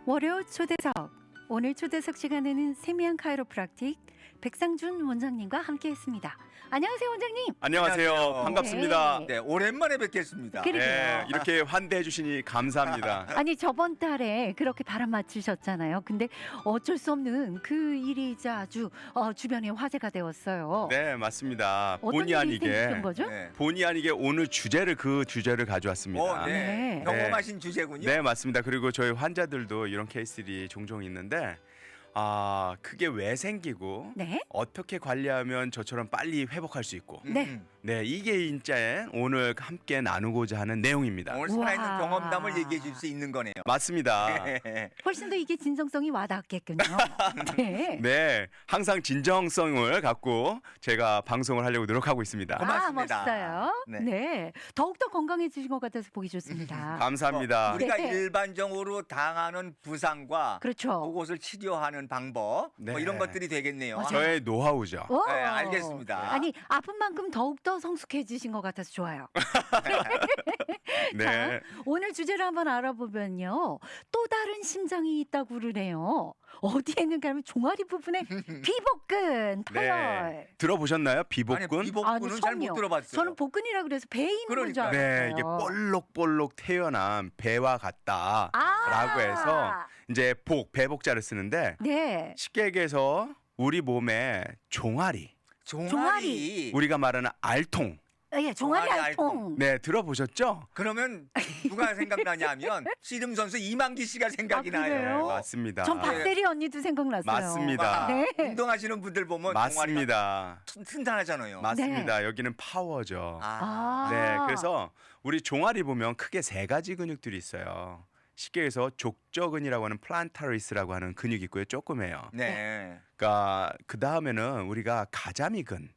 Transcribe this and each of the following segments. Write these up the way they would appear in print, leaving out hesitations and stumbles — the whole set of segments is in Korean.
월요 초대석. 오늘 초대석 시간에는 세미한 카이로프락틱 백상준 원장님과 함께했습니다. 안녕하세요, 원장님. 안녕하세요. 안녕하세요. 반갑습니다. 네, 오랜만에 뵙겠습니다. 그래. 네, 이렇게 환대해 주시니 감사합니다. 아니 저번 달에 그렇게 바람 맞추셨잖아요. 근데 어쩔 수 없는 그 일이자 아주 주변에 화제가 되었어요. 네, 맞습니다. 어떤 본의 일이 아니게 생기신 거죠? 네. 본의 아니게 오늘 그 주제를 가져왔습니다. 네. 네. 경험하신 주제군요. 네, 맞습니다. 그리고 저희 환자들도 이런 케이스들이 종종 있는데 그게 왜 생기고 네. 어떻게 관리하면 저처럼 빨리 회복할 수 있고 네. 네, 이게 진짜 오늘 함께 나누고자 하는 내용입니다. 오늘 살아있는 우와. 경험담을 얘기해 줄 수 있는 거네요. 맞습니다. 훨씬 더 이게 진정성이 와닿겠군요. 네. 네, 항상 진정성을 갖고 제가 방송을 하려고 노력하고 있습니다. 고맙습니다. 멋있어요. 네. 네. 더욱더 건강해지신 것 같아서 보기 좋습니다. 감사합니다. 우리가 네. 일반적으로 당하는 부상과 그렇죠. 그것을 치료하는 방법 뭐 네. 이런 것들이 되겠네요. 맞아요. 저의 노하우죠. 오. 네, 알겠습니다. 아니 아픈 만큼 더욱더 성숙해지신 것 같아서 좋아요. 네. 자, 오늘 주제를 한번 알아보면요. 또 다른 심장이 있다고 그러네요. 어디에 있는가 하면 종아리 부분에 비복근, 파열. 네. 들어보셨나요? 아니, 비복근? 비복근은 잘 처음이요. 못 들어봤어요. 저는 복근이라 그래서 배에 있는 건 줄 그러니까요. 알았어요. 네, 이게 볼록볼록 태어난 배와 같다라고 아. 해서 이제 배복자를 쓰는데 네. 쉽게 얘기해서 우리 몸에 종아리, 종아리. 우리가 말하는 알통, 예, 종아리 종아리 알통. 네, 들어보셨죠? 그러면 누가 생각나냐면 씨름 선수 이만기 씨가 생각이 아, 그래요? 나요. 맞습니다. 전 박세리 언니도 생각났어요. 맞습니다. 네. 운동하시는 분들 보면 종아리가 맞습니다. 튼튼하잖아요. 맞습니다. 여기는 파워죠. 아. 네, 그래서 우리 종아리 보면 크게 세 가지 근육들이 있어요. 쉽게 해서 족저근이라고 하는 플란타리스라고 하는 근육이 있고요. 조그매요. 네. 그러니까 그 다음에는 우리가 가자미근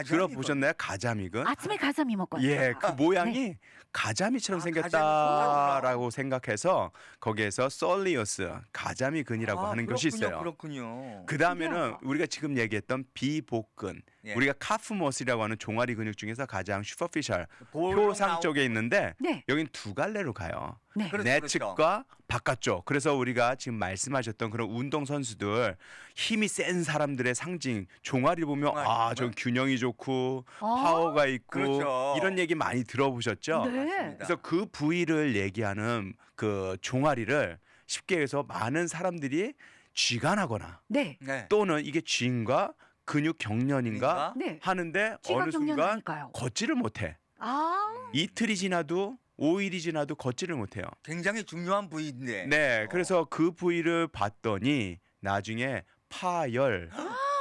들어보셨나요? 가자미근? 아침에 가자미 먹거든요. 예, 그 모양이 가자미처럼 생겼다라고 생각해서 거기에서 솔리우스 가자미근이라고 하는 것이 있어요. 그렇군요. 그 다음에는 신기하다. 우리가 지금 얘기했던 비복근, 예. 우리가 카프머슬이라고 하는 종아리 근육 중에서 가장 슈퍼피셜 볼록 표상 나오- 쪽에 있는데 네. 여긴 두 갈래로 가요. 네. 그렇죠, 내측과 바깥쪽. 그래서 우리가 지금 말씀하셨던 그런 운동 선수들 힘이 센 사람들의 상징 종아리 보면 종아리 저 균형이 좋고 아. 파워가 있고 그렇죠. 이런 얘기 많이 들어보셨죠? 네. 맞습니다. 그래서 그 부위를 얘기하는 그 종아리를 쉽게 해서 많은 사람들이 쥐간하거나 네. 네. 또는 이게 쥐인가 근육 경련인가 네. 하는데 쥐가 어느 순간 경련하니까요. 걷지를 못해. 아. 이틀이 지나도 5일이 지나도 걷지를 못해요. 굉장히 중요한 부위인데. 네, 그래서 그 부위를 봤더니 나중에 파열,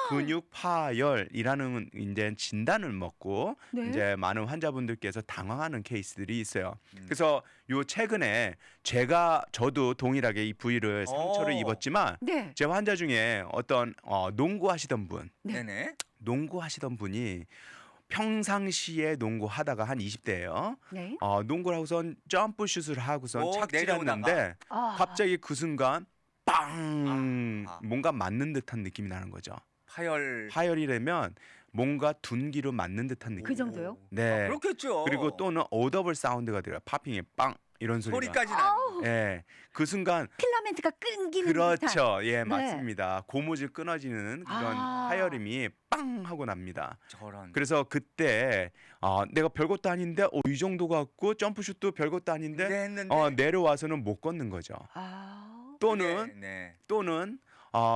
근육 파열이라는 이제 진단을 먹고 네. 이제 많은 환자분들께서 당황하는 케이스들이 있어요. 그래서 요 최근에 저도 동일하게 이 부위를 상처를 오. 입었지만 네. 제 환자 중에 어떤 농구하시던 분, 네. 네네. 농구하시던 분이 평상시에 농구하다가 한 20대예요. 네. 농구를 하고선 점프슛을 하고선 오, 착지를 했는데 내려오다가. 아. 갑자기 그 순간 빵 아. 뭔가 맞는 듯한 느낌이 나는 거죠. 파열. 파열이라면 뭔가 둔기로 맞는 듯한 느낌. 그 정도요? 네. 그렇겠죠. 그리고 또는 오더블 사운드가 들어요. 파핑에 빵 이런 소리가. 소리까지 나. 예. 그 순간 필라멘트가 끊기는 듯한. 그렇죠. 예, 네. 맞습니다. 고무줄 끊어지는 그런 아. 파열음이 빵 하고 납니다. 저런. 그래서 그때 내가 별것도 아닌데 이 정도 갖고 점프슛도 별것도 아닌데 네, 했는데. 내려와서는 못 걷는 거죠. 아. 또는 네.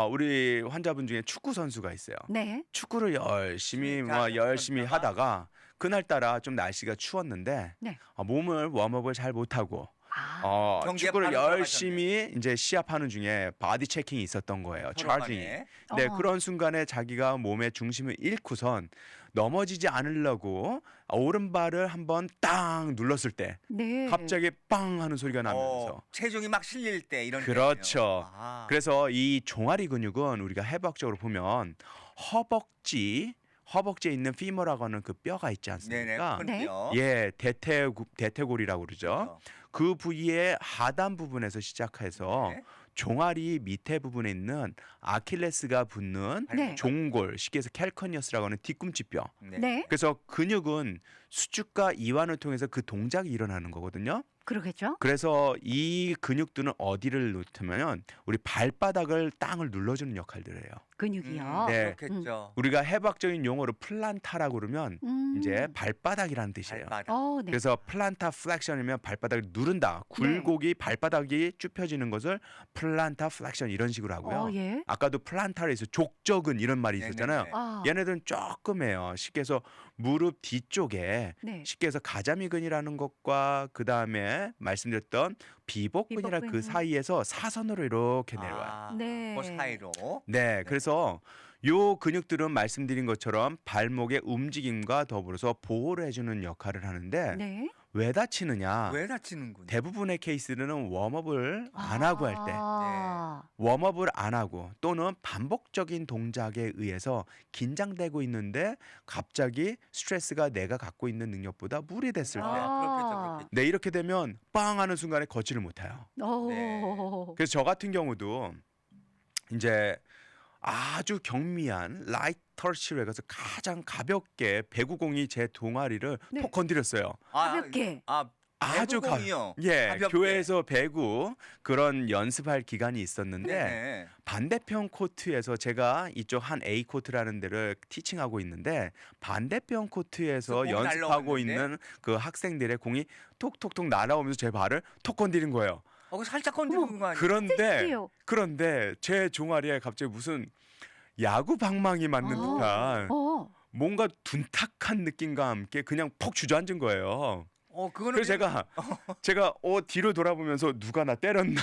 우리 환자분 중에 축구 선수가 있어요. 네. 축구를 열심히 자, 열심히 하다가 그날따라 좀 날씨가 추웠는데 네. 몸을 웜업을 잘 못하고 아. 경기에 축구를 바로 열심히 이제 시합하는 중에 바디 체킹이 있었던 거예요. 서로 차징이. 간에. 네, 어. 그런 순간에 자기가 몸의 중심을 잃고선 넘어지지 않으려고 오른발을 한번 딱 눌렀을 때 네. 갑자기 빵 하는 소리가 나면서 체중이 막 실릴 때 이런. 그렇죠. 때네요. 아. 그래서 이 종아리 근육은 우리가 해부학적으로 보면 허벅지에 있는 피머라고 하는 그 뼈가 있지 네네. 않습니까? 큰 네. 뼈. 예, 대퇴골이라고 그러죠. 그 부위의 하단 부분에서 시작해서 네. 종아리 밑에 부분에 있는 아킬레스가 붙는 네. 종골, 쉽게 해서 캘커니어스라고 하는 뒤꿈치뼈. 네. 네. 그래서 근육은 수축과 이완을 통해서 그 동작이 일어나는 거거든요. 그러겠죠? 그래서 이 근육들은 어디를 놓으면 우리 발바닥을 땅을 눌러주는 역할들을 해요. 근육이요. 네. 그렇겠죠. 우리가 해부학적인 용어로 플란타라고 그러면 이제 발바닥이라는 뜻이에요. 발바닥. 네. 그래서 플란타 플렉션이면 발바닥을 누른다. 굴곡이 발바닥이 쭈펴지는 것을 플란타 플렉션 이런 식으로 하고요. 예. 아까도 플란타에서 족저근 이런 말이 있었잖아요. 네네네. 아, 얘네들은 조금 해요. 쉽게 해서 무릎 뒤쪽에 네. 쉽게 해서 가자미근이라는 것과 그 다음에 말씀드렸던 비복근이라 그 비복근. 사이에서 사선으로 이렇게 내려와요. 아, 네. 그 사이로. 네, 그래서 요 근육들은 말씀드린 것처럼 발목의 움직임과 더불어서 보호를 해주는 역할을 하는데 네. 왜 다치느냐? 왜 다치는군요. 대부분의 케이스는 웜업을 안 하고 할 때, 아, 웜업을 안 하고 또는 반복적인 동작에 의해서 긴장되고 있는데 갑자기 스트레스가 내가 갖고 있는 능력보다 무리됐을 때, 그렇겠죠. 네 이렇게 되면 빵 하는 순간에 걷지를 못해요. 오. 네. 그래서 저 같은 경우도 이제 아주 경미한 라이트 터치로 해서 가장 가볍게 배구공이 제 동아리를 네. 톡 건드렸어요. 가볍게. 아주 배구공이요. 예, 가볍게. 교회에서 배구 그런 연습할 기간이 있었는데 네. 반대편 코트에서 제가 이쪽 한 A 코트라는 데를 티칭하고 있는데 반대편 코트에서 공이 연습하고 날라오는데? 있는 그 학생들의 공이 톡톡톡 날아오면서 제 발을 톡 건드린 거예요. 그 살짝 건드는 거 아니에요? 그런데 제 종아리에 갑자기 무슨 야구 방망이 맞는 듯한 뭔가 둔탁한 느낌과 함께 그냥 퍽 주저앉은 거예요. 그거는 그래서 제가 뒤로 돌아보면서 누가 나 때렸나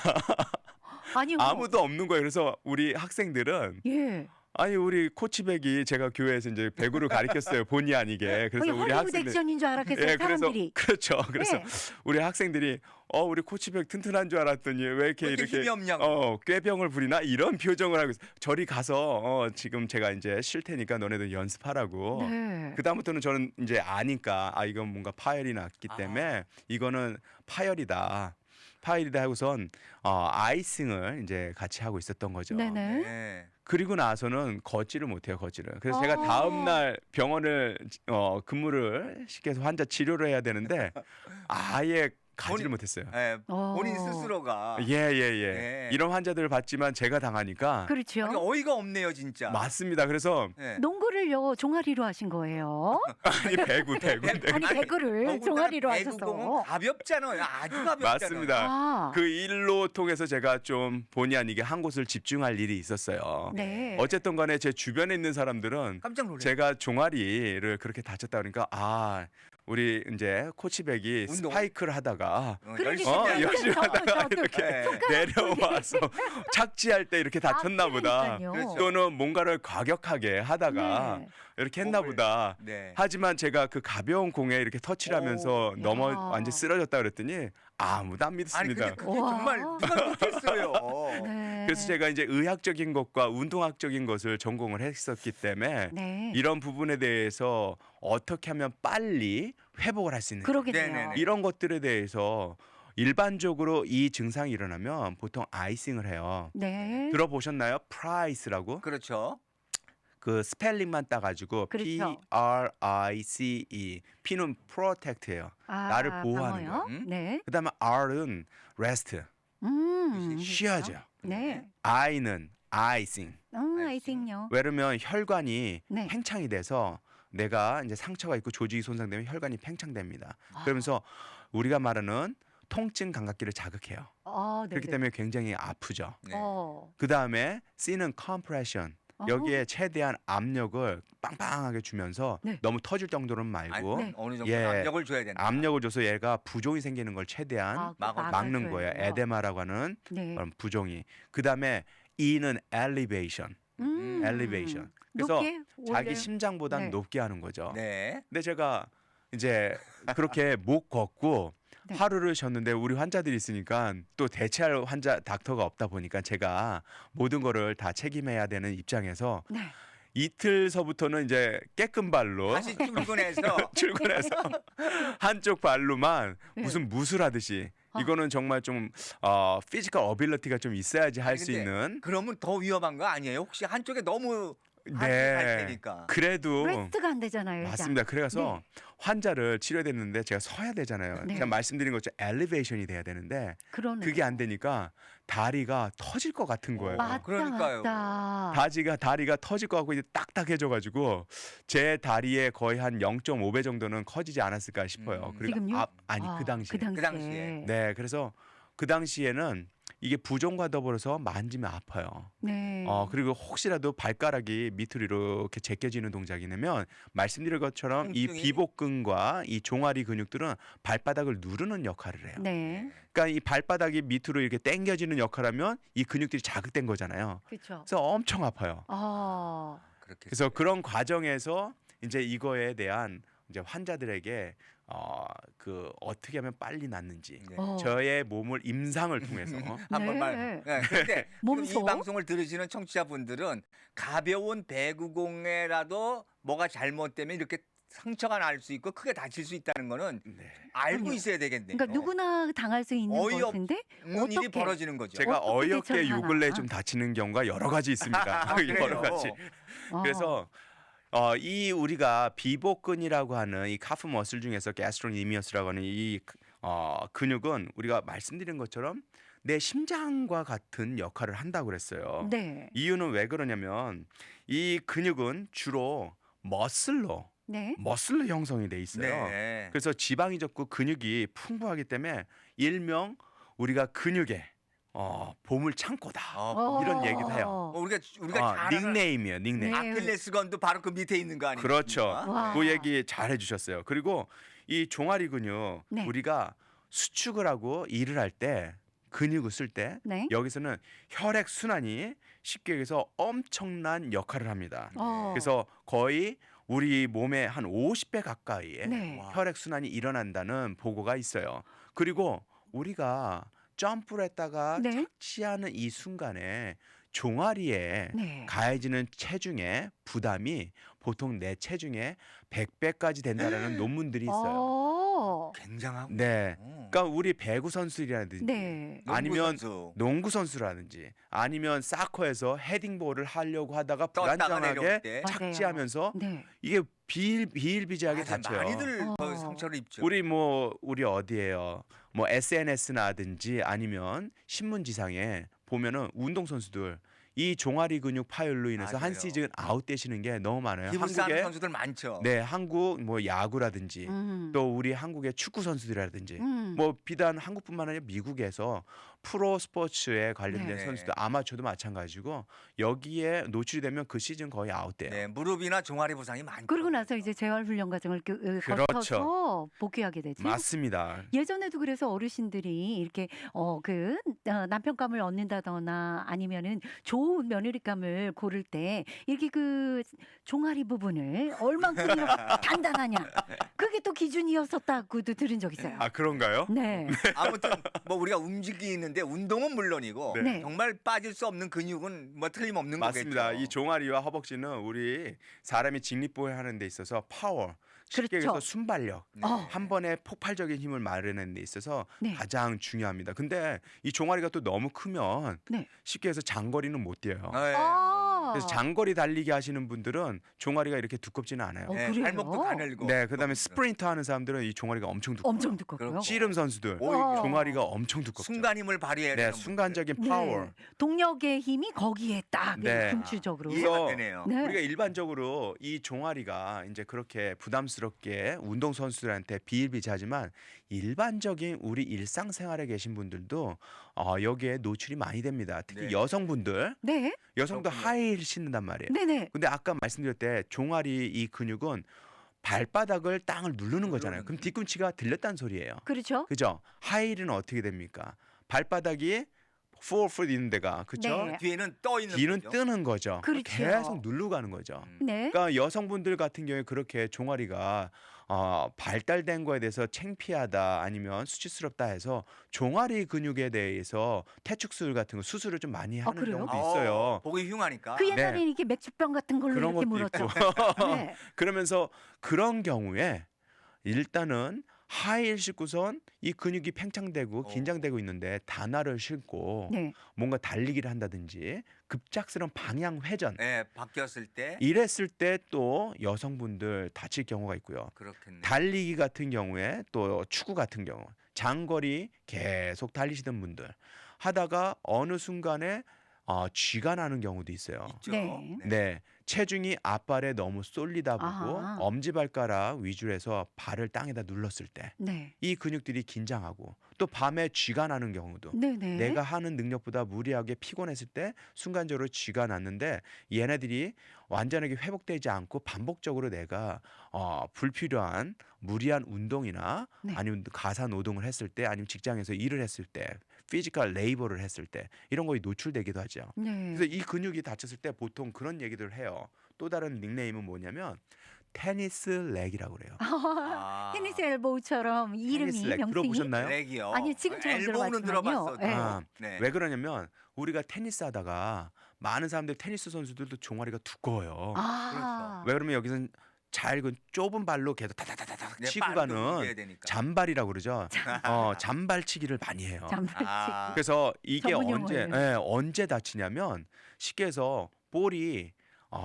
아니요. 아무도 없는 거예요. 그래서 우리 학생들은 예. 아니 우리 코치백이 제가 교회에서 이제 배구를 가르쳤어요. 본의 아니게. 그래서 우리 할리우드 학생들 액션인 줄 알았겠어요. 예, 그래서 사람들이. 그렇죠. 그래서 네. 우리 학생들이 우리 코치백 튼튼한 줄 알았더니 왜 이렇게 힘이 없냐고. 꾀병을 부리나 이런 표정을 하고 있어. 저리 가서 지금 제가 이제 쉴 테니까 너네들 연습하라고. 네. 그다음부터는 저는 이제 아니까 이건 뭔가 파열이 났기 때문에 이거는 파열이다 하고선 아이싱을 이제 같이 하고 있었던 거죠. 네네. 네. 그리고 나서는 걷지를 못해요, 걷지를. 그래서 제가 다음 날 병원을 근무를 시켜서 환자 치료를 해야 되는데 아예 가지를 못했어요. 네. 본인 스스로가 예. 네. 이런 환자들을 봤지만 제가 당하니까 그렇죠. 아니, 어이가 없네요, 진짜. 맞습니다. 그래서 네. 농구를요 종아리로 하신 거예요. 아니 배구. 아니 배구를 종아리로 배구공은 하셔서. 가볍잖아요. 아주 가볍잖아요. 맞습니다. 그 일로 통해서 제가 좀 본의 아니게 한 곳을 집중할 일이 있었어요. 네. 어쨌든 간에 제 주변에 있는 사람들은 깜짝 놀랐어요. 제가 종아리를 그렇게 다쳤다 그러니까 우리 이제 코치백이 운동. 스파이크를 하다가 그러니까 열심히 하다가 이렇게 네. 내려와서 착지할 때 이렇게 다쳤나 보다. 그러니까요. 그렇죠. 또는 뭔가를 과격하게 하다가 네. 이렇게 했나 목을. 보다. 네. 하지만 제가 그 가벼운 공에 이렇게 터치를 하면서 야. 완전 쓰러졌다 그랬더니 아무도 안 아니 믿습니다. 근데 그게 와. 정말 누가 믿겠어요. 네. 그래서 제가 이제 의학적인 것과 운동학적인 것을 전공을 했었기 때문에 네. 이런 부분에 대해서 어떻게 하면 빨리 회복을 할 수 있는 그러겠네요. 네네네. 이런 것들에 대해서 일반적으로 이 증상이 일어나면 보통 아이싱을 해요. 네. 들어보셨나요? 프라이스라고? 그렇죠. 그 스펠링만 따가지고 그렇죠. P-R-I-C-E. P는 protect예요. 나를 보호하는 방어요? 거예요. 네. 그다음에 R은 rest, 쉬어야죠. 네. I는 icing. 아이싱요. 왜냐면 혈관이 네. 팽창이 돼서 내가 이제 상처가 있고 조직이 손상되면 혈관이 팽창됩니다. 그러면서 우리가 말하는 통증 감각기를 자극해요. 그렇기 때문에 굉장히 아프죠. 네. 그 다음에 C는 compression. 여기에 최대한 압력을 빵빵하게 주면서 네. 너무 터질 정도는 말고 네. 어느 정도 예. 압력을 줘야 된다. 압력을 줘서 얘가 부종이 생기는 걸 최대한 막는 거예요. 에데마라고 하는 네. 그런 부종이. 그 다음에 E는 elevation. elevation. 그래서 높게 자기 올려요? 심장보다 네. 높게 하는 거죠. 네. 근데 제가 이제 그렇게 못 걷고 네. 하루를 쉬었는데 우리 환자들이 있으니까 또 대체할 닥터가 없다 보니까 제가 모든 거를 다 책임해야 되는 입장에서 네. 이틀서부터는 이제 깨끗 발로 다시 출근해서 출근해서 한쪽 발로만 네. 무슨 무술하듯이 이거는 정말 좀 피지컬 어빌리티가 좀 있어야지 할 수 근데 있는 그러면 더 위험한 거 아니에요? 혹시 한쪽에 너무 할 테니까. 그래도 레스트가 안 되잖아요. 일단. 맞습니다. 그래서 환자를 치료해야 되는데 제가 서야 되잖아요. 네. 제가 말씀드린 것처럼 엘리베이션이 돼야 되는데 그러네. 그게 안 되니까 다리가 터질 것 같은 거예요. 맞다, 그러니까요. 맞다. 다리가 터질 것 같고 이제 딱딱해져가지고 제 다리에 거의 한 0.5배 정도는 커지지 않았을까 싶어요. 그리고 지금요? 그 당시에. 그 당시에. 네, 그래서 그 당시에는 이게 부종과 더불어서 만지면 아파요. 네. 그리고 혹시라도 발가락이 밑으로 이렇게 제껴지는 동작이 되면 말씀드린 것처럼 이 통증이? 비복근과 이 종아리 근육들은 발바닥을 누르는 역할을 해요. 네. 그러니까 이 발바닥이 밑으로 이렇게 당겨지는 역할하면 이 근육들이 자극된 거잖아요. 그렇죠. 그래서 엄청 아파요. 그렇게. 그래서 그런 과정에서 이제 이거에 대한 이제 환자들에게 어떻게 하면 빨리 낫는지 네. 저의 몸을 임상을 통해서 한 번만. 네. 네. 근데 지금 몸소? 이 방송을 들으시는 청취자분들은 가벼운 배구공에라도 뭐가 잘못되면 이렇게 상처가 날 수 있고 크게 다칠 수 있다는 거는 네. 알고 그럼요. 있어야 되겠네요. 그러니까 누구나 당할 수 있는 어이없- 것인데 없는 일이 어떻게? 벌어지는 거죠. 제가 어떻게 어이없게 대처를 요 근래 하나? 좀 다치는 경우가 여러 가지 있습니다. 그래요? 여러 가지. 그래서 이 우리가 비복근이라고 하는 이 카프 머슬 중에서 게스트로니미어스라고 하는 이 근육은 우리가 말씀드린 것처럼 내 심장과 같은 역할을 한다고 그랬어요. 네. 이유는 왜 그러냐면 이 근육은 주로 머슬로 형성이 돼 있어요. 네. 그래서 지방이 적고 근육이 풍부하기 때문에 일명 우리가 근육의 보물 창고다. 이런 얘기도 해요. 우리가 잘 아는 닉네임이에요. 닉네임. 네. 아킬레스건도 바로 그 밑에 있는 거 아니에요? 그렇죠. 와. 그 얘기 잘 해주셨어요. 그리고 이 종아리 근육 네. 우리가 수축을 하고 일을 할 때 근육을 쓸 때 네. 여기서는 혈액 순환이 쉽게 얘기해서 엄청난 역할을 합니다. 어. 그래서 거의 우리 몸의 한 50배 가까이의 네. 혈액 순환이 일어난다는 보고가 있어요. 그리고 우리가 점프를 했다가 네. 착지하는 이 순간에 종아리에 네. 가해지는 체중의 부담이 보통 내 체중의 100배까지 된다라는 논문들이 있어요. 굉장하고. 네. 그러니까 우리 배구 선수들이라든지 네. 아니면 농구 선수라든지 아니면 사커에서 헤딩볼을 하려고 하다가 떴다가 내려올 불안정하게 때. 착지하면서 네. 이게 비일비재하게 맞아, 다쳐요. 많이들 어. 상처를 입죠. 우리 어디에요? 뭐 SNS나든지 아니면 신문지상에 보면은 운동 선수들 이 종아리 근육 파열로 인해서 한 맞아요. 시즌 아웃되시는 게 너무 많아요. 기부스하는 선수들 많죠. 네, 한국 뭐 야구라든지 또 우리 한국의 축구 선수들이라든지 뭐 비단 한국뿐만 아니라 미국에서 프로 스포츠에 관련된 네. 선수들 아마추어도 마찬가지고 여기에 노출이 되면 그 시즌 거의 아웃돼요. 네, 무릎이나 종아리 부상이 많죠. 그러고 나서 이제 재활 훈련 과정을 그렇죠. 거쳐서 복귀하게 되죠. 맞습니다. 예전에도 그래서 어르신들이 이렇게 남편감을 얻는다거나 아니면은 좋은 며느리감을 고를 때 이렇게 그 종아리 부분을 얼만큼 단단하냐 그게 또 기준이었었다고도 들은 적 있어요. 아 그런가요? 네. 아무튼 뭐 우리가 움직이는데 운동은 물론이고 네. 정말 빠질 수 없는 근육은 뭐 틀림없는 맞습니다. 거겠죠. 이 종아리와 허벅지는 우리 사람이 직립보호하는 데 있어서 파워, 쉽게 그렇죠. 얘기해서 순발력, 네. 한 번에 폭발적인 힘을 마련하는 데 있어서 네. 가장 중요합니다. 근데 이 종아리가 또 너무 크면 네. 쉽게 해서 장거리는 못 뛰어요. 네. 그래서 장거리 달리기 하시는 분들은 종아리가 이렇게 두껍지는 않아요. 어, 네, 그래요? 발목도 가늘고. 네, 그다음에 스프린터 하는 사람들은 이 종아리가 엄청 두꺼워요. 엄청 두껍고요. 그렇죠. 씨름 선수들 오히려 종아리가 엄청 두껍죠. 순간 힘을 발휘해야 네, 되는 순간적인 네. 파워. 동력의 힘이 거기에 딱 네. 금추적으로. 분들. 이해가 그래서 되네요. 네. 우리가 일반적으로 이 종아리가 이제 그렇게 부담스럽게 운동 선수들한테 비일비재하지만 일반적인 우리 일상생활에 계신 분들도 여기에 노출이 많이 됩니다. 특히 네. 여성분들, 네. 여성도 그렇군요. 하이힐 신는단 말이에요. 네네. 근데 아까 말씀드렸대 종아리 이 근육은 발바닥을 땅을 누르는 거잖아요. 누르는 그럼 뒤꿈치가 들렸다는 소리예요. 그렇죠. 그죠? 하이힐은 어떻게 됩니까? 발바닥이 forward 있는 데가 그죠? 네. 뒤에는 떠 있는 뒤는 거죠. 뜨는 거죠. 그렇죠. 계속 누르고 가는 거죠. 네. 그러니까 여성분들 같은 경우에 그렇게 종아리가 발달된 거에 대해서 창피하다 아니면 수치스럽다 해서 종아리 근육에 대해서 퇴축술 같은 거 수술을 좀 많이 하는 그래요? 경우도 있어요. 보기 흉하니까. 그 옛날에 이렇게 맥주병 같은 걸로 그런 이렇게 것도 물었죠. 있고. 네. 그러면서 그런 경우에 일단은 하이힐 신고선 이 근육이 팽창되고 긴장되고 있는데 단화를 신고 네. 뭔가 달리기를 한다든지 급작스러운 방향 회전 네, 바뀌었을 때 이랬을 때 또 여성분들 다칠 경우가 있고요. 그렇겠네. 달리기 같은 경우에 또 축구 같은 경우 장거리 계속 달리시던 분들 하다가 어느 순간에 쥐가 나는 경우도 있어요. 있죠. 네. 네, 체중이 앞발에 너무 쏠리다 보고 아하. 엄지발가락 위주로 해서 발을 땅에다 눌렀을 때 네. 이 근육들이 긴장하고 또 밤에 쥐가 나는 경우도 네네. 내가 하는 능력보다 무리하게 피곤했을 때 순간적으로 쥐가 났는데 얘네들이 완전하게 회복되지 않고 반복적으로 내가 불필요한 무리한 운동이나 네. 아니면 가사 노동을 했을 때 아니면 직장에서 일을 했을 때 피지컬 레이버를 했을 때 이런 거에 노출되기도 하죠. 네. 그래서 이 근육이 다쳤을 때 보통 그런 얘기들을 해요. 또 다른 닉네임은 뭐냐면 테니스 렉이라고 그래요. 테니스 엘보우처럼 이름이 테니스 렉 명칭이 들어보셨나요? 렉이요. 아니요, 지금 처음 엘보우는 들어봤지만요. 들어봤어. 네. 아, 네. 왜 그러냐면 우리가 테니스 하다가 많은 사람들 테니스 선수들도 종아리가 두꺼워요. 아. 왜 그러면 여기선 잘 그 좁은 발로 계속 다다다다닥 네, 치고 빠르게 가는 움직여야 되니까. 잔발이라고 그러죠. 잔발치기를 많이 해요. 잠깐만. 아. 그래서 이게 전문 언제 용어예요. 언제 다치냐면 쉽게 해서 볼이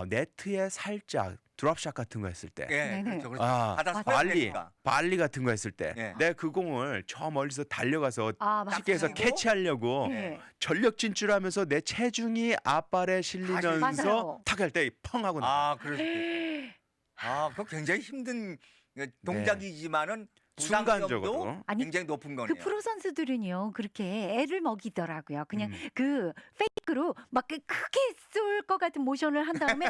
네트에 살짝 드롭샷 같은 거 했을 때 예, 네네. 그렇죠. 그렇죠. 아, 받아서 발리 같은 거 했을 때 예. 내 그 공을 저 멀리서 달려가서 아, 쉽게 해서 맞아요. 캐치하려고 네. 전력 진출하면서 내 체중이 앞발에 실리면서 맞아요. 탁 할 때 펑 하고 나. 아, 그럴 수 있겠다. 아, 그거 굉장히 힘든 동작이지만은 부상점도 순간적으로. 아니, 굉장히 높은 그 거네요. 프로 선수들은요 그렇게 애를 먹이더라고요. 그냥 음. 그 페이크로 막 크게 쏠 것 같은 모션을 한 다음에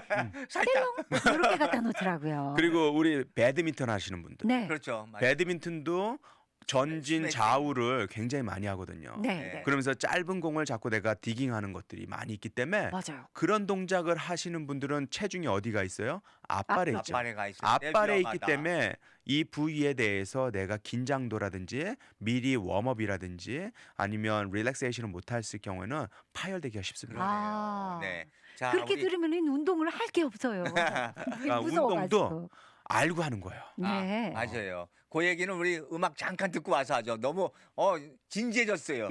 살짝 이렇게 갖다 놓더라고요. 그리고 우리 배드민턴 하시는 분들. 네. 그렇죠. 맞아요. 배드민턴도 전진 스매싱. 좌우를 굉장히 많이 하거든요. 네. 네. 네. 그러면서 짧은 공을 자꾸 내가 디깅하는 것들이 많이 있기 때문에 맞아요. 그런 동작을 하시는 분들은 체중이 어디가 있어요? 앞발에 있죠. 앞발에 가 있을 때 앞발에 있기 위험하다. 때문에 이 부위에 대해서 내가 긴장도라든지 미리 웜업이라든지 아니면 릴렉세이션을 못했을 경우에는 파열되기가 쉽습니다. 아. 네. 자, 그렇게 우리 들으면은 운동을 할 게 없어요. 무서워가지고. 운동도 알고 하는 거예요. 네. 맞아요. 그 얘기는 우리 음악 잠깐 듣고 와서 하죠. 너무 진지해졌어요.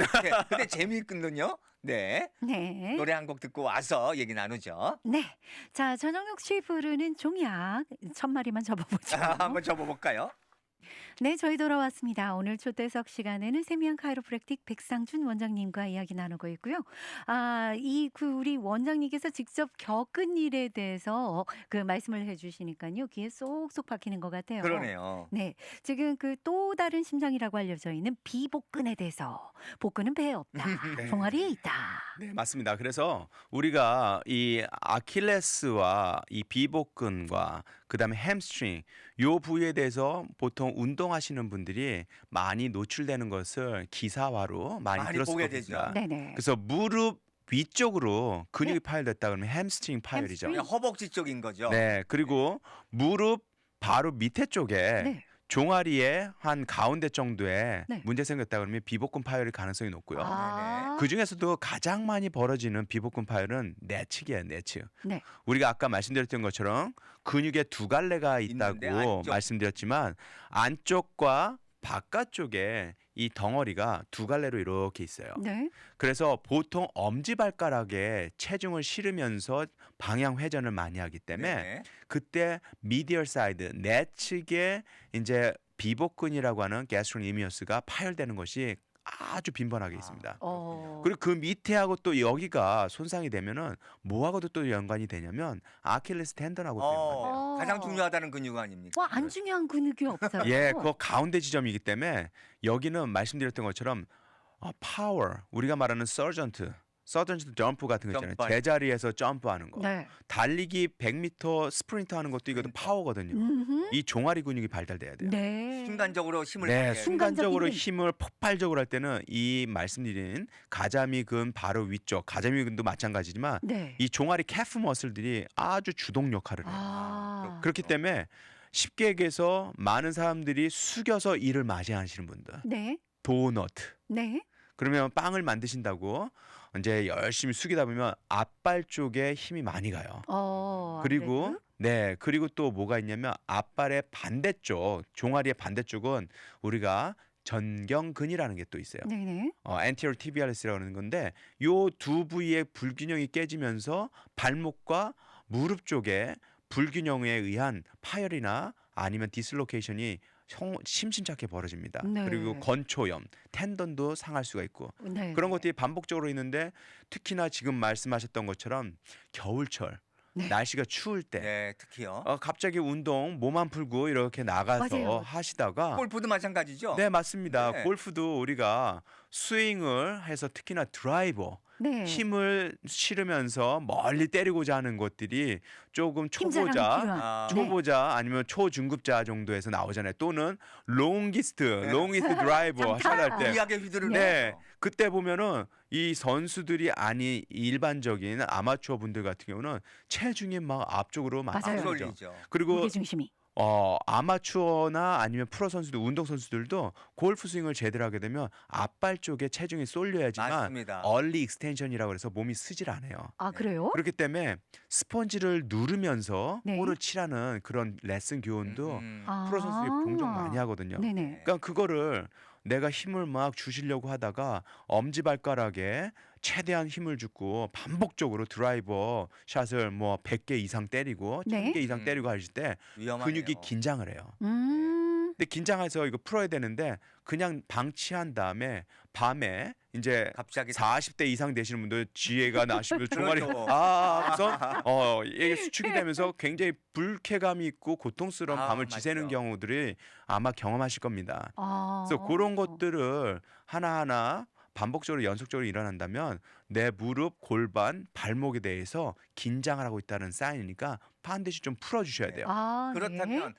근데 재미있거든요. 네. 네. 노래 한 곡 듣고 와서 얘기 나누죠. 네. 자, 전영록 씨 부르는 종약 1000마리만 접어보죠. 한번 접어볼까요? 네, 저희 돌아왔습니다. 오늘 초대석 시간에는 세미한 카이로프랙틱 백상준 원장님과 이야기 나누고 있고요. 우리 원장님께서 직접 겪은 일에 대해서 그 말씀을 해주시니까요. 귀에 쏙쏙 박히는 것 같아요. 그러네요. 네, 지금 그 또 다른 심장이라고 알려져 있는 비복근에 대해서 복근은 배에 없다, 네. 종아리에 있다. 네, 맞습니다. 그래서 우리가 이 아킬레스와 이 비복근과 그다음에 햄스트링 요 부위에 대해서 보통 운동하시는 분들이 많이 노출되는 것을 기사화로 많이 많이 들었을 보게 겁니다. 되죠. 네네. 그래서 무릎 위쪽으로 근육이 파열됐다 그러면 햄스트링 파열이죠. 햄스트링. 그냥 허벅지 쪽인 거죠. 네, 그리고 무릎 바로 밑에 쪽에 네. 종아리에 한 가운데 정도에 네. 문제 생겼다 그러면 비복근 파열일 가능성이 높고요. 아, 그 중에서도 가장 많이 벌어지는 비복근 파열은 내측이에요, 내측. 네. 우리가 아까 말씀드렸던 것처럼 근육에 두 갈래가 있는데 있다고 안쪽. 말씀드렸지만 안쪽과 바깥쪽에 이 덩어리가 두 갈래로 이렇게 있어요. 네. 그래서 보통 엄지발가락에 체중을 실으면서 방향 회전을 많이 하기 때문에 네. 그때 미디얼 사이드 내측에 이제 비복근이라고 하는 게스트로니미어스가 파열되는 것이 아주 빈번하게 있습니다. 그리고 그 밑에하고 또 여기가 손상이 되면은 뭐하고도 또 연관이 되냐면 아킬레스 텐던하고 또 연관이 돼요. 가장 중요하다는 근육 아닙니까? 와, 안 중요한 근육이 없어요. 예, 그 가운데 지점이기 때문에 여기는 말씀드렸던 것처럼 파워, 우리가 말하는 서전트 점프 같은 거 있잖아요. 점프. 제자리에서 점프하는 거. 네. 달리기 100m 스프린트 하는 것도 이것도 파워거든요. 음흠. 이 종아리 근육이 발달돼야 돼요. 네. 순간적으로 힘을 네, 받게 순간적으로 순간적인 힘. 힘을 폭발적으로 할 때는 이 말씀드린 가자미근 바로 위쪽, 가자미근도 마찬가지지만 네. 이 종아리 캐프 머슬들이 아주 주동 역할을 해요. 아. 그렇기 때문에 쉽게 얘기해서 많은 사람들이 숙여서 일을 맞이하시는 분들, 네. 도넛. 네. 그러면 빵을 만드신다고 이제 열심히 숙이다 보면 앞발 쪽에 힘이 많이 가요. 어. 그리고 아무래도? 네, 그리고 또 뭐가 있냐면 앞발의 반대쪽, 종아리의 반대쪽은 우리가 전경근이라는 게 또 있어요. 네네. anterior tibialis라고 하는 건데 요 두 부위의 불균형이 깨지면서 발목과 무릎 쪽에 불균형에 의한 파열이나 아니면 디슬로케이션이 심심찮게 벌어집니다. 그리고 네. 건초염, 텐던도 상할 수가 있고 네. 그런 것들이 반복적으로 있는데 특히나 지금 말씀하셨던 것처럼 겨울철 네. 날씨가 추울 때 네, 특히요. 갑자기 운동 몸 풀고 이렇게 나가서 맞아요. 하시다가 골프도 마찬가지죠. 네, 맞습니다. 네. 골프도 우리가 스윙을 해서 특히나 드라이버 네. 힘을 실으면서 멀리 때리고자 하는 것들이 조금 힘 자랑이 초보자 필요한. 아, 네. 초보자 아니면 초중급자 정도에서 나오잖아요. 또는 롱기스트 드라이버 장타. 하셔야 할 때. 무리하게 휘두르는 네. 거죠. 그때 보면은 이 선수들이 아니 일반적인 아마추어 분들 같은 경우는 체중이 막 앞쪽으로 막 맞아요. 쏠리죠. 쏠리죠. 그리고 무게 중심이. 아마추어나 아니면 프로 선수들, 운동 선수들도 골프 스윙을 제대로 하게 되면 앞발 쪽에 체중이 쏠려야지만 맞습니다. 얼리 익스텐션이라고 해서 몸이 쓰질 않아요. 아 그래요? 그렇기 때문에 스펀지를 누르면서 네. 볼을 치라는 그런 레슨 교훈도 프로 선수들이 종종 많이 하거든요. 네네. 그러니까 그거를 내가 힘을 막 주시려고 하다가 엄지발가락에 최대한 힘을 주고 반복적으로 드라이버 샷을 뭐 100개 이상 때리고 네. 1000개 이상 때리고 하실 때 위험하네요. 근육이 긴장을 해요. 음. 근데 긴장해서 이거 풀어야 되는데 그냥 방치한 다음에 밤에 이제 갑자기 40대 이상 되시는 분들 지혜가 나시면 종아리 그렇죠. 하면서 이게 수축이 되면서 굉장히 불쾌감이 있고 고통스러운 아, 밤을 지새는 맞죠. 경우들이 아마 경험하실 겁니다. 아. 그래서 그런 것들을 하나하나 반복적으로 연속적으로 일어난다면 내 무릎, 골반, 발목에 대해서 긴장을 하고 있다는 사인이니까 반드시 좀 풀어주셔야 돼요. 아, 네. 그렇다면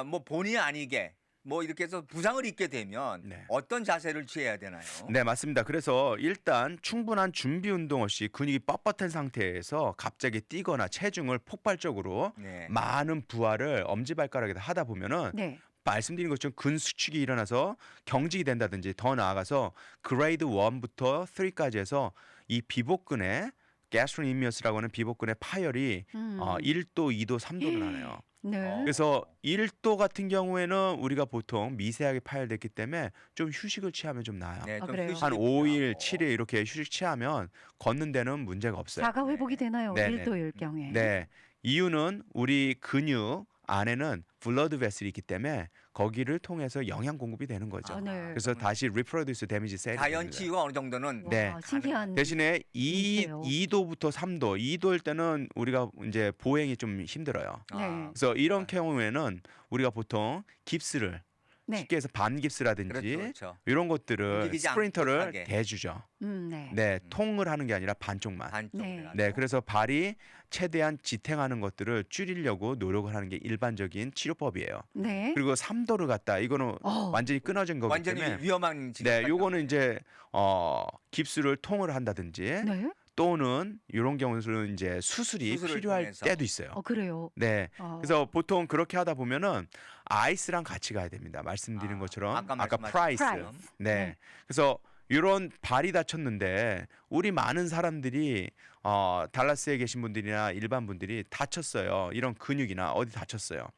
뭐 본의 아니게 뭐 이렇게 해서 부상을 입게 되면 네. 어떤 자세를 취해야 되나요? 네, 맞습니다. 그래서 일단 충분한 준비 운동 없이 근육이 뻣뻣한 상태에서 갑자기 뛰거나 체중을 폭발적으로 네. 많은 부하를 엄지발가락에다 하다 보면은 네. 말씀드린 것처럼 근수축이 일어나서 경직이 된다든지 더 나아가서 그레이드 1부터 3까지 해서 이 비복근에 가스트로니미어스라고 하는 비복근의 파열이 1도, 2도, 3도를 나네요. 네. 그래서 1도 같은 경우에는 우리가 보통 미세하게 파열됐기 때문에 좀 휴식을 취하면 좀 나아요. 네, 아, 좀 그래요? 휴식이 한 5일, 필요하고. 7일 이렇게 휴식 취하면 걷는 데는 문제가 없어요. 자가 회복이 되나요? 네네. 1도일 경우에. 네. 이유는 우리 근육 안에는 블러드 베슬이 있기 때문에 거기를 통해서 영양 공급이 되는 거죠. 아, 네. 그래서 다시 리프로듀스 데미지 셀이 자연 됩니다. 치유가 어느 정도는 와, 네. 신기한. 대신에 인지예요. 2도부터 3도, 2도일 때는 우리가 이제 보행이 좀 힘들어요. 네. 그래서 이런 경우에는 우리가 보통 깁스를 네. 쉽게 해서 반깁스라든지 그렇죠, 그렇죠. 이런 것들을 움직이지 않게 스프린터를 하게. 대주죠. 네. 네, 통을 하는 게 아니라 반쪽만. 반쪽이라도. 네, 그래서 발이 최대한 지탱하는 것들을 줄이려고 노력을 하는 게 일반적인 치료법이에요. 네. 그리고 3도를 갖다 이거는 완전히 끊어진 거기 완전히 때문에 위험한 네, 요거는 이제 깁스를 통을 한다든지 네. 또는 이런 경우는 이제 수술이 수술을 필요할 통해서. 때도 있어요. 그래요. 네. 어. 그래서 보통 그렇게 하다 보면은 아이스랑 같이 가야 됩니다. 말씀드린 것처럼 아까 아까 말씀하신 프라이스. 프라이스. 네. 네. 그래서 이런 발이 다쳤는데 우리 많은 사람들이 달라스에 계신 분들이나 일반 분들이 다쳤어요. 이런 근육이나 어디 다쳤어요.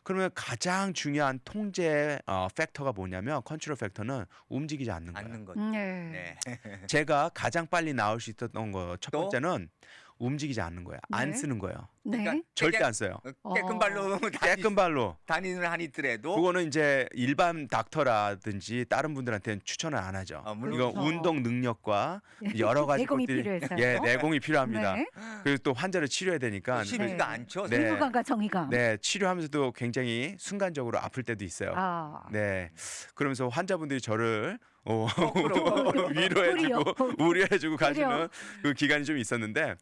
그러면 가장 중요한 통제 팩터가 뭐냐면 컨트롤 팩터는 움직이지 않는 거예요. 않는 거죠. 네. 네. 제가 가장 빨리 나올 수 있었던 거 첫 또? 번째는 움직이지 않는 거예요. 안 네. 쓰는 거예요. 네. 그러니까 절대 안 써요. 깨끗 발로 깨끗 발로. 다니는 한 있더라도 그거는 이제 일반 닥터라든지 다른 분들한테는 추천을 안 하죠. 물론 이거 그렇죠. 운동 능력과 여러 가지 내공이 것들이 필요해서요. 내공이 필요합니다. 네. 그리고 또 환자를 치료해야 되니까 쉽지가 네. 않죠. 네. 승부감과 정의감. 네, 치료하면서도 굉장히 순간적으로 아플 때도 있어요. 아. 네, 그러면서 환자분들이 저를 그럼. 위로해주고 우려해주고 가시는 그래요. 그 기간이 좀 있었는데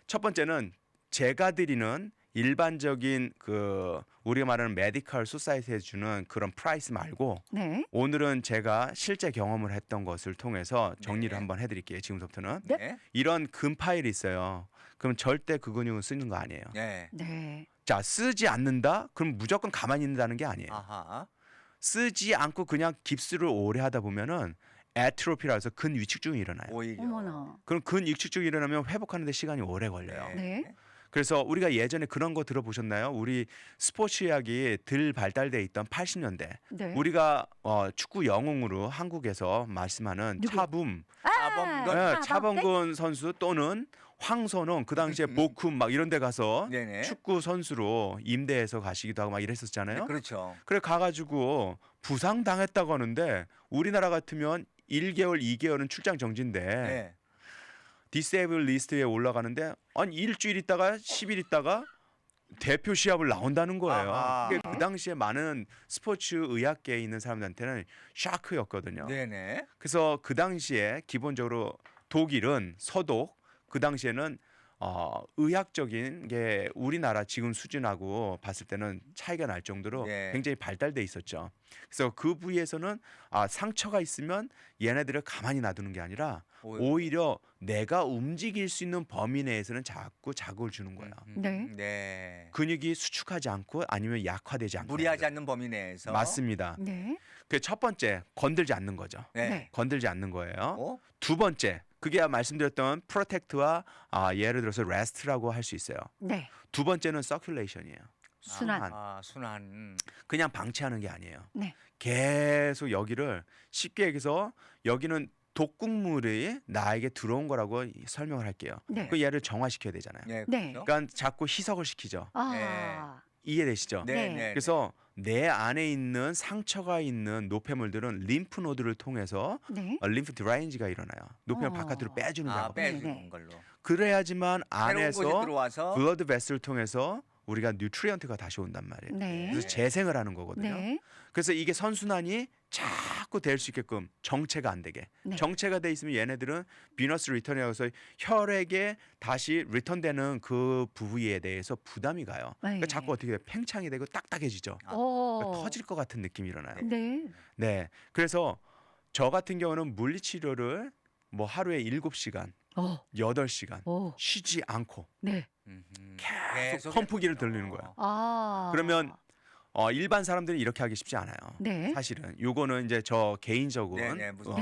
첫 번째는 제가 드리는 일반적인 그 우리가 말하는 메디컬 소사이티에 주는 그런 프라이스 말고 네. 오늘은 제가 실제 경험을 했던 것을 통해서 정리를 네. 한번 해드릴게요. 지금부터는 네. 이런 금 파일이 있어요. 그럼 절대 그 근육은 쓰는 거 아니에요. 네. 네. 자, 쓰지 않는다? 그럼 무조건 가만히 있는다는 게 아니에요. 아하. 쓰지 않고 그냥 깁스를 오래 하다 보면은 애트로피라 해서 근위축증이 일어나요. 오히려. 어머나. 그럼 근위축증이 일어나면 회복하는 데 시간이 오래 걸려요. 네. 네. 그래서 우리가 예전에 그런 거 들어보셨나요? 우리 스포츠 의학이 덜 발달돼 있던 80년대 네. 우리가 축구 영웅으로 한국에서 말씀하는 누구? 차붐, 차범근. 네. 차범근 선수 또는 황선홍 그 당시에 모쿰 막 이런 데 가서 네네. 축구 선수로 임대해서 가시기도 하고 막 이랬었잖아요. 네, 그렇죠. 그래 가가지고 부상 당했다고 하는데 우리나라 같으면 1개월, 2개월은 출장 정지인데 네. 디세이블 리스트에 올라가는데 아니 일주일 있다가 10일 있다가 대표 시합을 나온다는 거예요. 아하. 그게 그 당시에 많은 스포츠 의학계에 있는 사람들한테는 샤크였거든요. 네네. 그래서 그 당시에 기본적으로 독일은 서독 그 당시에는 의학적인 게 우리나라 지금 수준하고 봤을 때는 차이가 날 정도로 네. 굉장히 발달돼 있었죠. 그래서 그 부위에서는 상처가 있으면 얘네들을 가만히 놔두는 게 아니라 오히려 내가 움직일 수 있는 범위 내에서는 자꾸 자극을 주는 거야. 네. 네. 근육이 수축하지 않고 아니면 약화되지 않고. 무리하지 않는 범위 내에서. 맞습니다. 네. 그 첫 번째 건들지 않는 거죠. 네. 네. 건들지 않는 거예요. 어? 두 번째 그게 말씀드렸던 프로텍트와 예를 들어서 레스트라고 할 수 있어요. 네. 두 번째는 서큘레이션이에요. 순환. 순환. 그냥 방치하는 게 아니에요. 네. 계속 여기를 쉽게 얘기해서 여기는 독극물이 나에게 들어온 거라고 설명을 할게요. 네. 그 얘를 정화시켜야 되잖아요. 네. 네. 그렇죠? 그러니까 자꾸 희석을 시키죠. 아. 이해되시죠? 네. 네. 네. 그래서 내 안에 있는 상처가 있는 노폐물들은 림프 노드를 통해서 네. 림프 드라인지가 일어나요. 노폐물 바깥으로 빼주는 작업. 빼주는 네. 걸로. 그래야지만 새로운 곳에 안에서 들어와서 블러드 베슬을 통해서 우리가 뉴트리언트가 다시 온단 말이에요. 네. 그래서 재생을 하는 거거든요. 네. 그래서 이게 선순환이 자꾸 될 수 있게끔 정체가 안 되게. 네. 정체가 돼 있으면 얘네들은 비너스 리턴이라고 해서 혈액에 다시 리턴되는 그 부위에 대해서 부담이 가요. 그러니까 네. 자꾸 어떻게 돼요? 팽창이 되고 딱딱해지죠. 어. 그러니까 터질 것 같은 느낌이 일어나요. 네. 네. 그래서 저 같은 경우는 물리치료를 뭐 하루에 7시간, 어. 8시간 오. 쉬지 않고 네. 계속 펌프기를 돌리는 거예요. 아. 그러면 일반 사람들은 이렇게 하기 쉽지 않아요. 네. 사실은 요거는 이제 저 개인적으로 네, 무슨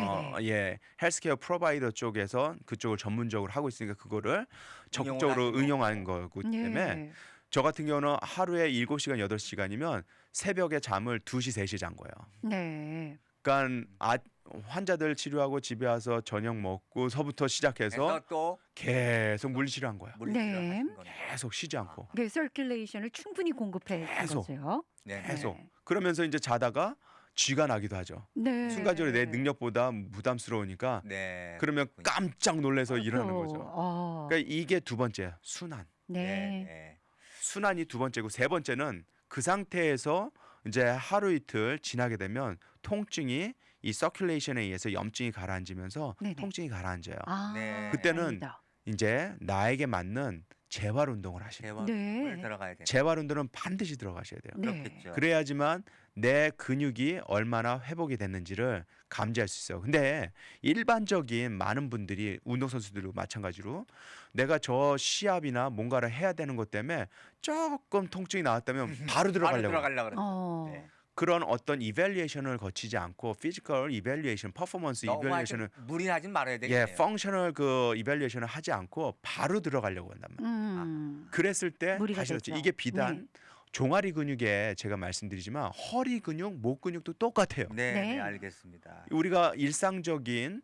헬스케어 프로바이더 쪽에서 그쪽을 전문적으로 하고 있으니까 그거를 적극적으로 하시고. 응용하는 거기 때문에 네. 저 같은 경우는 하루에 7시간 8시간이면 새벽에 잠을 2시 3시 잔 거예요. 네. 그러니까 환자들 치료하고 집에 와서 저녁 먹고서부터 시작해서 그래서 또 계속 물리치료한 거예요. 물리치료 네. 하신 거네. 계속 쉬지 않고 그 서큘레이션을 충분히 공급해 준 계속. 거죠. 네. 계속 그러면서 이제 자다가 쥐가 나기도 하죠. 네. 순간적으로 내 능력보다 부담스러우니까 네. 그러면 깜짝 놀라서 일어나는 그렇죠. 거죠. 그러니까 이게 두 번째 순환. 네. 네. 순환이 두 번째고 세 번째는 그 상태에서 이제 하루 이틀 지나게 되면 통증이 이 서큘레이션에 의해서 염증이 가라앉으면서 네네. 통증이 가라앉아요. 아. 네. 그때는 다행이다. 이제 나에게 맞는 재활 운동을 하시는 거예요. 대화를 네. 들어가야 돼. 재활 운동은 반드시 들어가셔야 돼요. 네. 그렇겠죠. 그래야지만 내 근육이 얼마나 회복이 됐는지를 감지할 수 있어요. 근데 일반적인 많은 분들이 운동선수들도 마찬가지로 내가 저 시합이나 뭔가를 해야 되는 것 때문에 조금 통증이 나왔다면 바로 바로 들어가려고. 들어가려고 그래. 어. 네. 그런 어떤 이밸리에이션을 거치지 않고 피지컬 이밸리에이션, 퍼포먼스 너무 이밸리에이션을 무리하진 말아야 되겠네요. 펑셔널 그 이밸리에이션을 하지 않고 바로 들어가려고 한단 말이에요. 그랬을 때 무리가 다시 그렇죠. 되죠. 이게 비단 종아리 근육에 제가 말씀드리지만 허리 근육, 목 근육도 똑같아요. 네, 네. 네, 알겠습니다. 우리가 일상적인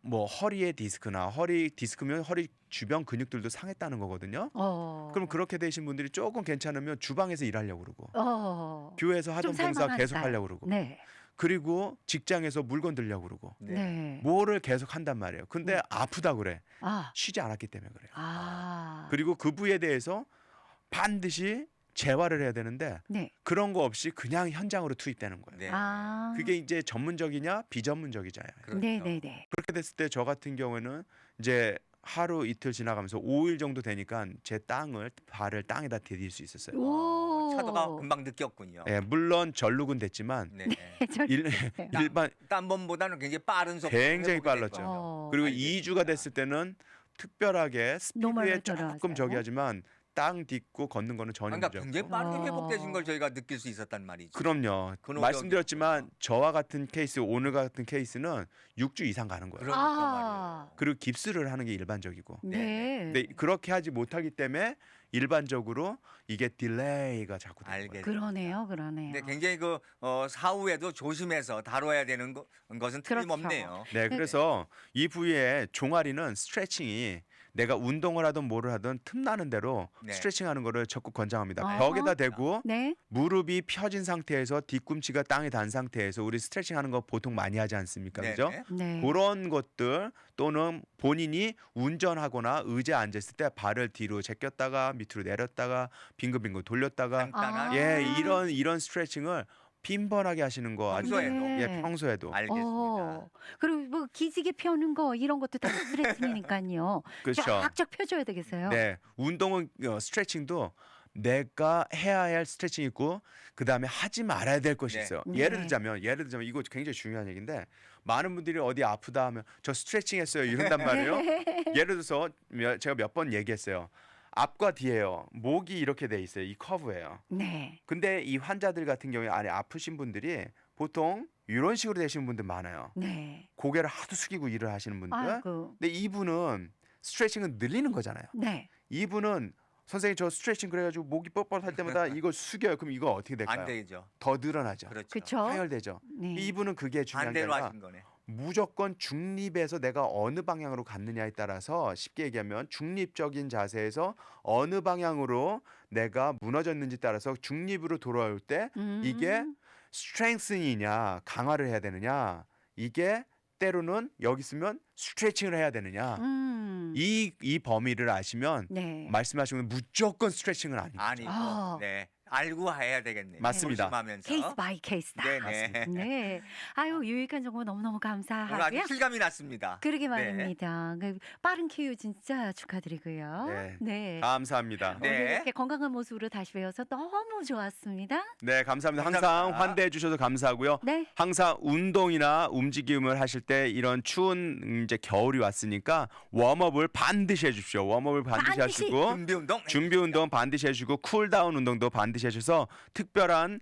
뭐 허리의 디스크나 허리 디스크면 허리 주변 근육들도 상했다는 거거든요. 그럼 그렇게 되신 분들이 조금 괜찮으면 주방에서 일하려고 그러고 교회에서 하던 좀 봉사 살만한 계속 스타일. 하려고 그러고 네. 그리고 직장에서 물건 들려고 그러고 네. 네. 뭐를 계속 한단 말이에요. 근데 아프다 그래. 아. 쉬지 않았기 때문에 그래요. 아. 그리고 그 부위에 대해서 반드시 재활을 해야 되는데 네. 그런 거 없이 그냥 현장으로 투입되는 거예요. 네. 아. 그게 이제 전문적이냐 비전문적이잖아요. 그렇죠. 네, 네, 네. 그렇게 됐을 때 저 같은 경우에는 이제 하루 이틀 지나가면서 5일 정도 되니까 제 발을 땅에다 디딜 수 있었어요. 오. 차도가 금방 느꼈군요. 예, 물론 전룩은 됐지만 네. 일반 딴번보다는 굉장히 빠른 속도로 굉장히 회복이 빨랐죠. 됐군요. 그리고 알겠습니다. 2주가 됐을 때는 특별하게 노멀로 스피드에 조금 돌아왔어요. 저기 하지만 땅 딛고 걷는 거는 전혀 그러니까 문제 없고. 굉장히 빠르게 어. 회복되신 걸 저희가 느낄 수 있었단 말이죠. 그럼요. 근호적이고. 말씀드렸지만 저와 같은 케이스, 오늘 같은 케이스는 6주 이상 가는 거예요. 그러니까 아. 그리고 깁스를 하는 게 일반적이고. 네. 근데 그렇게 하지 못하기 때문에 일반적으로 이게 딜레이가 자꾸 되는 거예요. 그러네요, 그러네요. 근데 굉장히 그 사후에도 조심해서 다뤄야 되는 것은 그렇죠. 틀림없네요. 네, 그래서 이 부위에 종아리는 스트레칭이 내가 운동을 하든 뭐를 하든 틈나는 대로 네. 스트레칭하는 거를 적극 권장합니다. 어허. 벽에다 대고 네. 무릎이 펴진 상태에서 뒤꿈치가 땅에 닿은 상태에서 우리 스트레칭하는 거 보통 많이 하지 않습니까? 그죠? 네네. 네. 그런 것들 또는 본인이 운전하거나 의자에 앉았을 때 발을 뒤로 제꼈다가 밑으로 내렸다가 빙글빙글 돌렸다가 간단한 예, 이런 스트레칭을 빈번하게 하시는 거 아주 평소에도. 네. 예, 평소에도. 알겠습니다. 그리고 뭐 기지개 펴는 거 이런 것도 다 스트레칭이니까요. 그렇죠. 쫙쫙 펴줘야 되겠어요. 네, 운동은 스트레칭도 내가 해야 할 스트레칭이 있고 그 다음에 하지 말아야 될 것이 네. 있어요. 네. 예를 들자면 이거 굉장히 중요한 얘기인데 많은 분들이 어디 아프다 하면 저 스트레칭했어요 이런단 말이에요. 예를 들어서 제가 몇 번 얘기했어요. 앞과 뒤에요. 목이 이렇게 돼 있어요. 이 커브예요. 네. 근데 이 환자들 같은 경우에 안에 아프신 분들이 보통 이런 식으로 되시는 분들 많아요. 네. 고개를 하도 숙이고 일을 하시는 분들. 아이고. 근데 이분은 스트레칭은 늘리는 거잖아요. 네. 이분은 선생님 저 스트레칭 그래가지고 목이 뻣뻣할 때마다 이걸 숙여요. 그럼 이거 어떻게 될까요? 안 되죠. 더 늘어나죠. 그렇죠. 그렇죠. 파열되죠. 네. 이분은 그게 중요한 게 반대로 아니라 하신 거네. 무조건 중립에서 내가 어느 방향으로 갔느냐에 따라서 쉽게 얘기하면 중립적인 자세에서 어느 방향으로 내가 무너졌는지 따라서 중립으로 돌아올 때 이게 스트렝스이냐 강화를 해야 되느냐 이게 때로는 여기 있으면 스트레칭을 해야 되느냐 이 범위를 아시면 네. 말씀하신 건 무조건 스트레칭은 아니죠. 아니고 아. 네 알고 해야 되겠네요. 맞습니다. 조심하면서. 케이스 바이 케이스다. 네네. 네. 아유, 유익한 정보 너무너무 오늘 아주 감사하고요. 실감이 났습니다. 그러게 네. 말입니다. 그 빠른 쾌유 진짜 축하드리고요. 네. 네. 감사합니다. 네. 오늘 이렇게 건강한 모습으로 다시 배워서 너무 좋았습니다. 네, 감사합니다. 항상 감사합니다. 환대해 주셔서 감사하고요. 네. 항상 운동이나 움직임을 하실 때 이런 추운 이제 겨울이 왔으니까 웜업을 반드시 해주십시오. 웜업을 반드시 반드시. 하시고 준비 운동. 준비 운동 반드시 해주고 쿨다운 운동도 반드시 해주셔서 특별한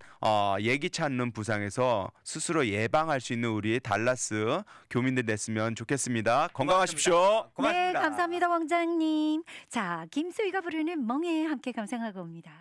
예기치 않는 부상에서 스스로 예방할 수 있는 우리 달라스 교민들 됐으면 좋겠습니다. 건강하십시오. 고맙습니다. 네, 감사합니다, 원장님. 자, 김수희가 부르는 멍에 함께 감상하고 옵니다.